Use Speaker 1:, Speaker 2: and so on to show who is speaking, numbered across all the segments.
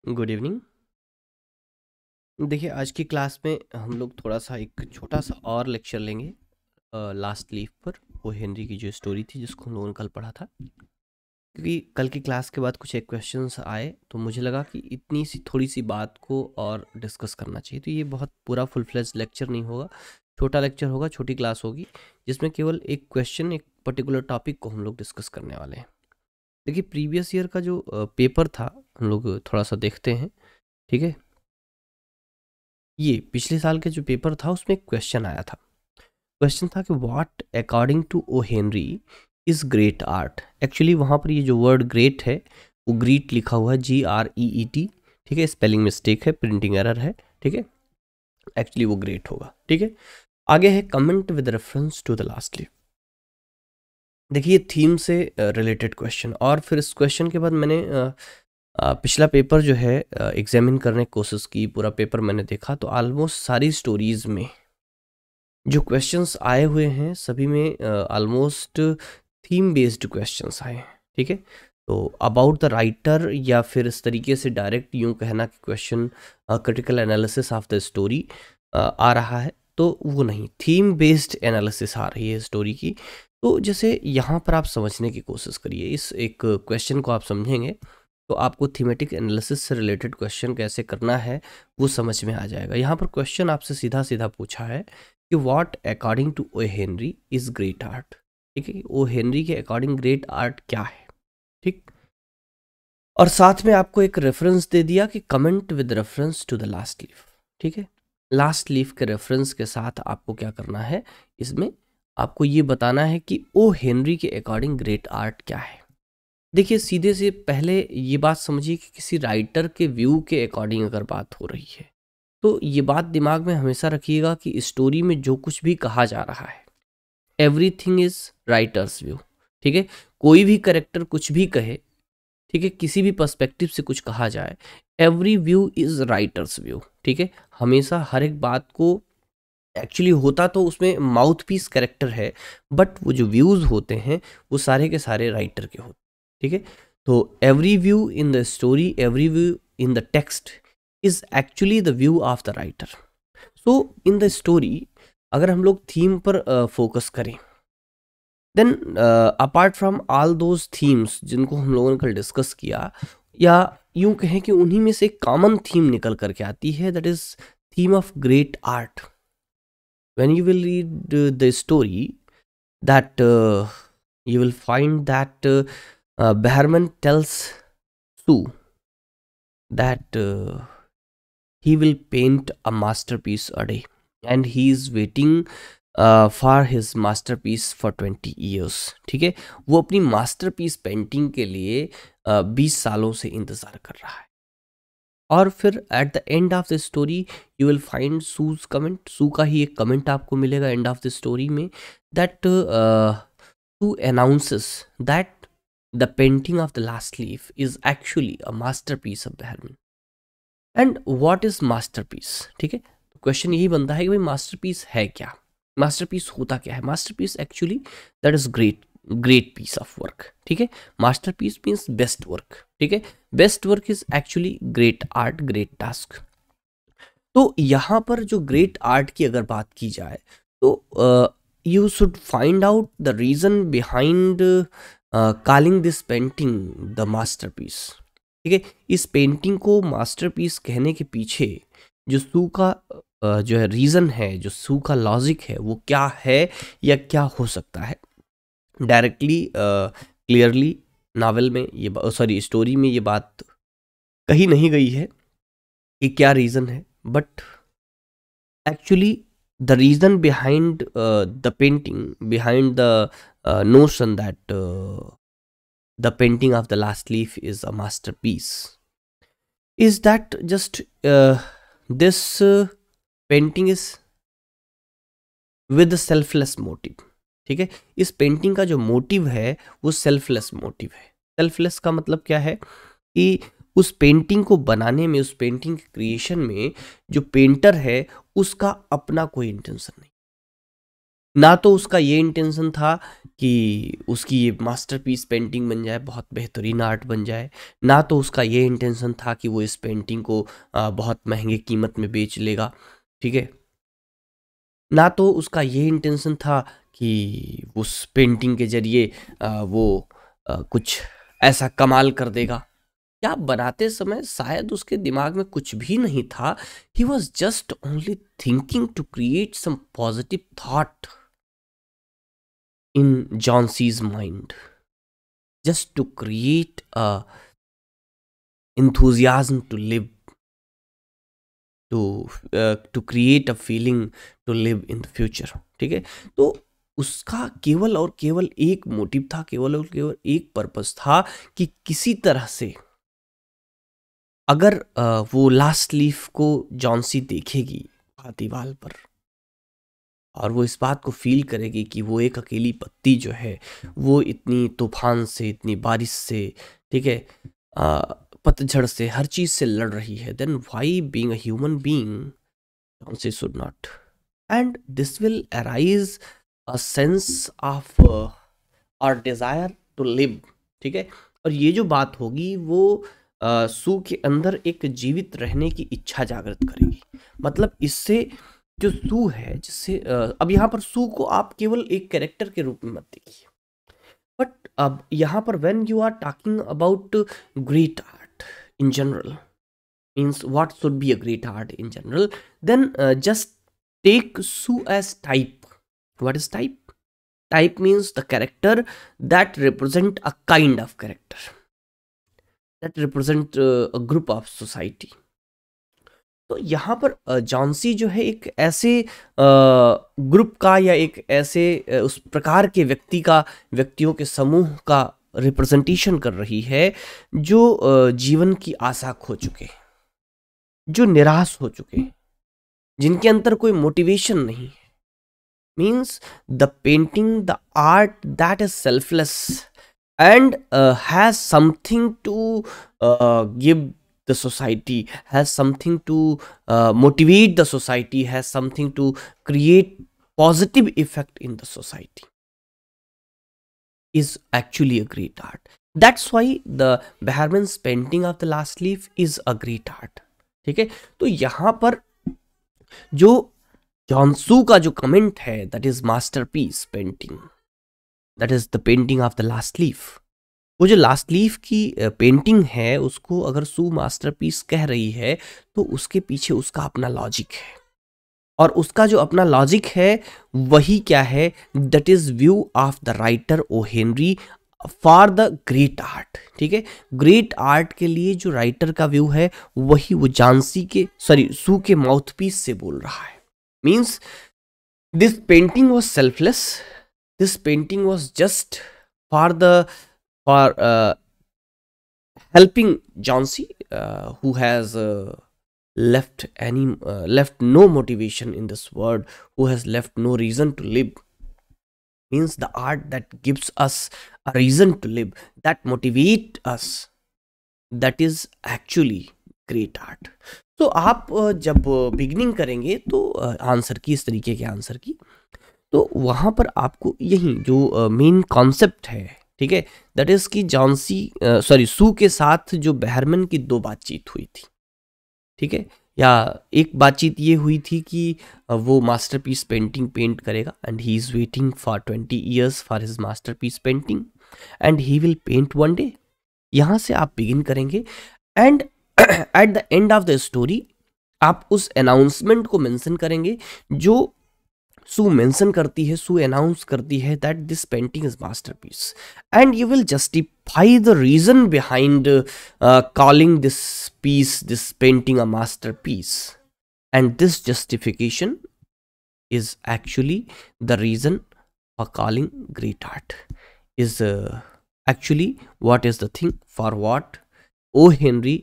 Speaker 1: Good evening. देखिए, आज की क्लास में हम लोग थोड़ा सा एक छोटा सा और लेक्चर लेंगे लास्ट लीफ पर। वो हेनरी की जो स्टोरी थी जिसको हम लोगों ने कल पढ़ा था, क्योंकि कल की क्लास के बाद कुछ एक क्वेश्चंस आए तो मुझे लगा कि इतनी सी थोड़ी सी बात को और डिस्कस करना चाहिए। तो ये बहुत पूरा फुल फ्लेज लेक्चर नहीं होगा, छोटा लेक्चर होगा, छोटी क्लास होगी, जिसमें केवल एक क्वेश्चन, एक पर्टिकुलर टॉपिक को हम लोग डिस्कस करने वाले हैं। देखिए, प्रीवियस ईयर का जो पेपर था हम लोग थोड़ा सा देखते हैं। ठीक है, ये पिछले साल के जो पेपर था उसमें एक क्वेश्चन आया था। क्वेश्चन था कि what according to O Henry is great art. Actually वहाँ पर ये जो वर्ड ग्रेट है वो ग्रीट लिखा हुआ है, GREET। ठीक है, स्पेलिंग मिस्टेक है, प्रिंटिंग एरर है। ठीक है, एक्चुअली वो ग्रेट होगा। ठीक है, आगे है comment with reference to the last leaf. देखिए, थीम से रिलेटेड क्वेश्चन, और फिर इस क्वेश्चन के बाद मैंने पिछला पेपर जो है एग्जामिन करने की कोशिश की। पूरा पेपर मैंने देखा तो ऑलमोस्ट सारी स्टोरीज में जो क्वेश्चंस आए हुए हैं सभी में ऑलमोस्ट थीम बेस्ड क्वेश्चंस आए हैं। ठीक है, तो अबाउट द राइटर या फिर इस तरीके से डायरेक्ट यूं कहना कि question critical analysis of the story आ रहा है, तो वो नहीं, थीम बेस्ड एनालिसिस आ रही है स्टोरी की। तो जैसे यहाँ पर आप समझने की कोशिश करिए, इस एक क्वेश्चन को आप समझेंगे तो आपको थीमेटिक एनालिसिस से रिलेटेड क्वेश्चन कैसे करना है वो समझ में आ जाएगा। यहाँ पर क्वेश्चन आपसे सीधा सीधा पूछा है कि what according to O Henry is great art. ठीक है, ओ हेनरी के अकॉर्डिंग ग्रेट आर्ट क्या है। ठीक, और साथ में आपको एक रेफरेंस दे दिया कि comment with reference to the last leaf. ठीक है, लास्ट लीफ के रेफरेंस के साथ आपको क्या करना है, इसमें आपको ये बताना है कि ओ हेनरी के अकॉर्डिंग ग्रेट आर्ट क्या है। देखिए, सीधे से पहले ये बात समझिए कि किसी राइटर के व्यू के अकॉर्डिंग अगर बात हो रही है तो ये बात दिमाग में हमेशा रखिएगा कि स्टोरी में जो कुछ भी कहा जा रहा है, एवरीथिंग इज राइटर्स व्यू। ठीक है, कोई भी करेक्टर कुछ भी कहे, ठीक है, किसी भी पर्सपेक्टिव से कुछ कहा जाए, every view is writers view. ठीक है, हमेशा हर एक बात को एक्चुअली होता तो उसमें माउथ पीस कैरेक्टर है, बट वो जो व्यूज होते हैं वो सारे के सारे राइटर के होते हैं। ठीक है, तो every view in the story, every view in the text is actually the view of the writer. So in the story अगर हम लोग थीम पर फोकस करें, then apart from all those themes जिनको हम लोगों ने कल डिस्कस किया, या यूं कहें कि उन्हीं में से एक कॉमन थीम निकल करके आती है, that is theme of great art. when you will read the story, that you will find that Behrman tells Sue that he will paint a masterpiece a day and he is waiting for his masterpiece for 20 years। ठीक है, वो अपनी masterpiece painting के लिए 20 सालों से इंतज़ार कर रहा है। और फिर at the end of the story you will find Sue's comment. Sue का ही एक कमेंट आपको मिलेगा एंड ऑफ द स्टोरी में, that Sue announces that the painting of the last leaf is actually a masterpiece of Behrman. And what is masterpiece. ठीक है, तो question यही बनता है कि भाई मास्टरपीस है क्या, मास्टरपीस होता क्या है। Masterpiece actually that is great piece of work. ठीक है, मास्टरपीस मीन्स बेस्ट वर्क। ठीक है, best work is actually great art, great task. तो यहाँ पर जो ग्रेट आर्ट की अगर बात की जाए तो you should find out the reason behind calling this painting the masterpiece. ठीक है, इस पेंटिंग को मास्टरपीस कहने के पीछे जो सू का जो है रीजन है, जो सू का लॉजिक है, वो क्या है या क्या हो सकता है। डायरेक्टली क्लियरली नावल में ये सॉरी स्टोरी में ये बात कही नहीं गई है कि क्या रीज़न है, but actually the reason behind the painting, behind the notion that the painting of the last leaf is a masterpiece is that just this painting is with selfless motive. ठीक है, इस पेंटिंग का जो motive है वो selfless motive है। Selfless का मतलब क्या है कि उस पेंटिंग को बनाने में, उस पेंटिंग के क्रिएशन में जो पेंटर है उसका अपना कोई इंटेंशन नहीं। ना तो उसका ये इंटेंशन था कि उसकी ये मास्टरपीस पेंटिंग बन जाए, बहुत बेहतरीन आर्ट बन जाए। ना तो उसका ये इंटेंशन था कि वो इस पेंटिंग को बहुत महंगे कीमत में बेच लेगा, ठीक है। ना तो उसका ये इंटेंशन था कि उस पेंटिंग के जरिए वो कुछ ऐसा कमाल कर देगा। क्या बनाते समय शायद उसके दिमाग में कुछ भी नहीं था। He was just only thinking to create some positive thought in John C's mind, just to create a enthusiasm to live, to create a feeling to live in the future, ठीक है। तो उसका केवल और केवल एक मोटिव था, केवल और केवल एक पर्पस था कि किसी तरह से अगर वो लास्ट लीफ को जॉन सी देखेगी दीवार पर और वो इस बात को फील करेगी कि वो एक अकेली पत्ती जो है वो इतनी तूफान से, इतनी बारिश से, ठीक है, पतझड़ से, हर चीज से लड़ रही है, then why being a human being से should not, and this will arise a sense of और डिजायर टू लिव, ठीक है। और ये जो बात होगी वो सू के अंदर एक जीवित रहने की इच्छा जागृत करेगी। मतलब इससे जो सू है, जिससे अब यहाँ पर सू को आप केवल एक कैरेक्टर के रूप में मत देखिए, बट अब यहाँ पर when you are talking about great art in general, means what should be a great art in general, then just take Su as type. What is type? Type means the character that represent a kind of character, that represent a group of society. तो यहाँ पर Johnsy जो है एक ऐसे group का या एक ऐसे उस प्रकार के व्यक्तियों के समूह का रिप्रेजेंटेशन कर रही है जो जीवन की आशा खो चुके, जो निराश हो चुके, जिनके अंदर कोई मोटिवेशन नहीं है। Means the painting, the art that is selfless and has something to give the society, has something to motivate the society, has something to create positive effect in the society, is actually a great art. That's why the Behrman's painting of the last leaf is a great art, ठीक है। तो यहाँ पर जो जॉन्सू का जो comment है, that is masterpiece painting, that is the painting of the last leaf. वो जो लास्ट लीफ की पेंटिंग है उसको अगर सू मास्टरपीस कह रही है तो उसके पीछे उसका अपना लॉजिक है, और उसका जो अपना लॉजिक है वही क्या है, that is view of the writer O Henry for the great art, ठीक है। ग्रेट आर्ट के लिए जो राइटर का व्यू है वही वो सू के माउथपीस से बोल रहा है। Means this painting was selfless, this painting was just for helping John C, who has left no motivation in this world, who has left no reason to live. Means the art that gives us a reason to live, that motivate us, that is actually great art. तो आप जब beginning करेंगे तो answer की, इस तरीके के answer की, तो वहाँ पर आपको यही जो मेन कॉन्सेप्ट है, ठीक है, दैट इज कि सू के साथ जो बेहरमन की दो बातचीत हुई थी, ठीक है, या एक बातचीत ये हुई थी कि वो मास्टरपीस पेंटिंग पेंट करेगा and he is waiting for 20 years for his masterpiece painting and he will pent one day. यहाँ से आप बिगिन करेंगे and eight the end of the story आप उस अनाउंसमेंट को मेंशन करेंगे जो सू मेंशन करती है, सू अनाउंस करती है that this painting is masterpiece, and you will justify the reason behind calling this piece, this painting a masterpiece, and this justification is actually the reason for calling great art, is actually what is the thing for what O. Henry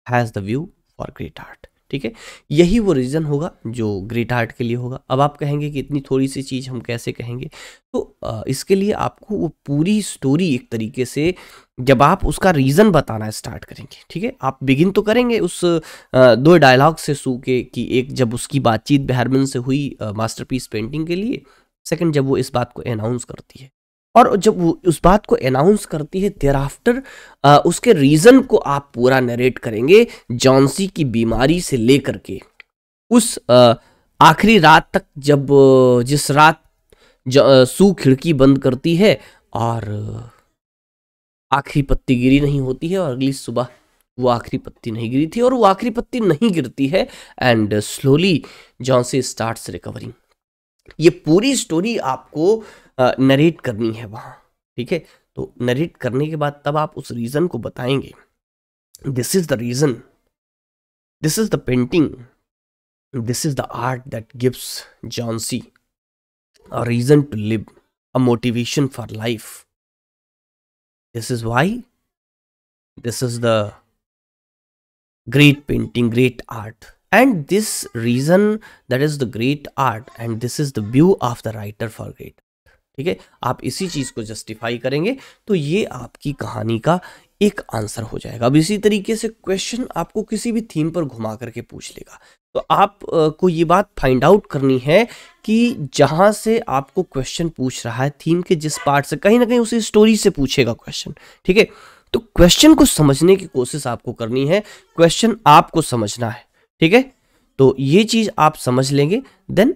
Speaker 1: has the view for great art, ठीक है। यही वो reason होगा जो great art के लिए होगा। अब आप कहेंगे कि इतनी थोड़ी सी चीज़ हम कैसे कहेंगे, तो इसके लिए आपको वो पूरी स्टोरी एक तरीके से जब आप उसका रीज़न बताना स्टार्ट करेंगे, ठीक है, आप बिगिन तो करेंगे उस दो डायलॉग से सू के कि एक जब उसकी बातचीत बेहरमन से हुई मास्टरपीस पेंटिंग के लिए, सेकंड जब वो इस बात को अनाउंस करती है, और जब वो उस बात को अनाउंस करती है देयर आफ्टर उसके रीज़न को आप पूरा नरेट करेंगे, जॉन्सी की बीमारी से लेकर के उस आखिरी रात तक, जब जिस रात सू खिड़की बंद करती है और आखिरी पत्ती गिरी नहीं होती है, और अगली सुबह वो आखिरी पत्ती नहीं गिरी थी और वो आखिरी पत्ती नहीं गिरती है, and slowly Johnsy starts recovering. ये पूरी स्टोरी आपको नरेट करनी है वहाँ, ठीक है। तो नरेट करने के बाद तब आप उस रीज़न को बताएंगे, this is the reason, this is the painting, this is the art that gives Jhansi a reason to live, a motivation for life. This is why this is the great painting, great art, and this reason, that is the great art, and this is the view of the writer for great. ठीक है, आप इसी चीज को justify करेंगे तो ये आपकी कहानी का एक आंसर हो जाएगा। अब इसी तरीके से क्वेश्चन आपको किसी भी थीम पर घुमा करके पूछ लेगा, तो आप को ये बात फाइंड आउट करनी है कि जहां से आपको क्वेश्चन पूछ रहा है, थीम के जिस पार्ट से, कहीं ना कहीं उसी स्टोरी से पूछेगा क्वेश्चन, ठीक है। तो क्वेश्चन को समझने की कोशिश आपको करनी है, क्वेश्चन आपको समझना है, ठीक है। तो ये चीज आप समझ लेंगे, देन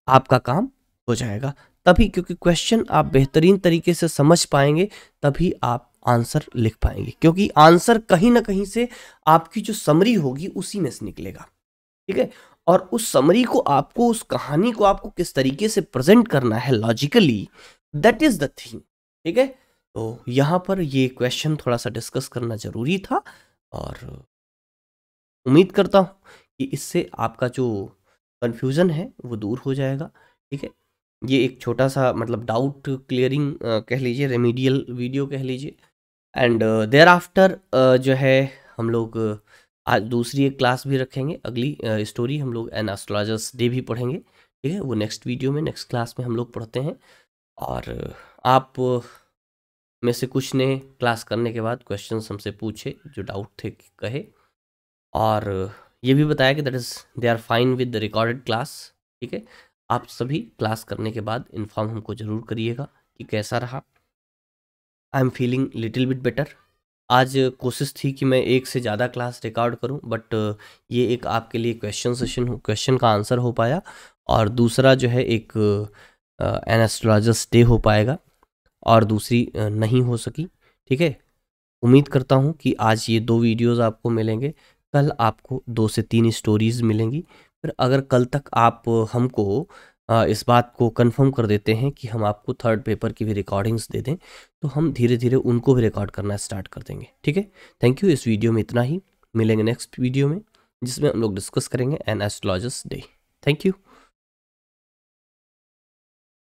Speaker 1: आपका काम हो जाएगा। तभी, क्योंकि क्वेश्चन आप बेहतरीन तरीके से समझ पाएंगे तभी आप आंसर लिख पाएंगे, क्योंकि आंसर कहीं ना कहीं से आपकी जो समरी होगी उसी में से निकलेगा, ठीक है। और उस समरी को आपको, उस कहानी को आपको किस तरीके से प्रेजेंट करना है logically, that is the thing, ठीक है। तो यहाँ पर ये क्वेश्चन थोड़ा सा डिस्कस करना जरूरी था, और उम्मीद करता हूँ कि इससे आपका जो कंफ्यूजन है वो दूर हो जाएगा, ठीक है। ये एक छोटा सा मतलब डाउट क्लियरिंग कह लीजिए, रेमीडियल वीडियो कह लीजिए, एंड देयर आफ्टर जो है हम लोग आज दूसरी एक क्लास भी रखेंगे। अगली स्टोरी हम लोग एन एस्ट्रोलॉजर्स डे भी पढ़ेंगे, ठीक है। वो नेक्स्ट वीडियो में, नेक्स्ट क्लास में हम लोग पढ़ते हैं। और आप में से कुछ ने क्लास करने के बाद क्वेश्चन हमसे पूछे, जो डाउट थे कहे, और ये भी बताया कि that is they are fine with the recorded class, ठीक है। आप सभी क्लास करने के बाद इन्फॉर्म हमको ज़रूर करिएगा कि कैसा रहा। I am feeling little bit better. आज कोशिश थी कि मैं एक से ज़्यादा क्लास रिकॉर्ड करूं, बट ये एक आपके लिए क्वेश्चन सेशन, क्वेश्चन का आंसर हो पाया, और दूसरा जो है एक एन एस्ट्रोलॉजर्स डे हो पाएगा, और दूसरी नहीं हो सकी, ठीक है। उम्मीद करता हूं कि आज ये 2 वीडियोस आपको मिलेंगे, कल आपको 2 से 3 स्टोरीज़ मिलेंगी। फिर अगर कल तक आप हमको इस बात को कंफर्म कर देते हैं कि हम आपको 3rd पेपर की भी रिकॉर्डिंग्स दे दें, तो हम धीरे धीरे उनको भी रिकॉर्ड करना स्टार्ट कर देंगे, ठीक है। Thank you. इस वीडियो में इतना ही, मिलेंगे नेक्स्ट वीडियो में जिसमें हम लोग डिस्कस करेंगे an astrologer's day. Thank you.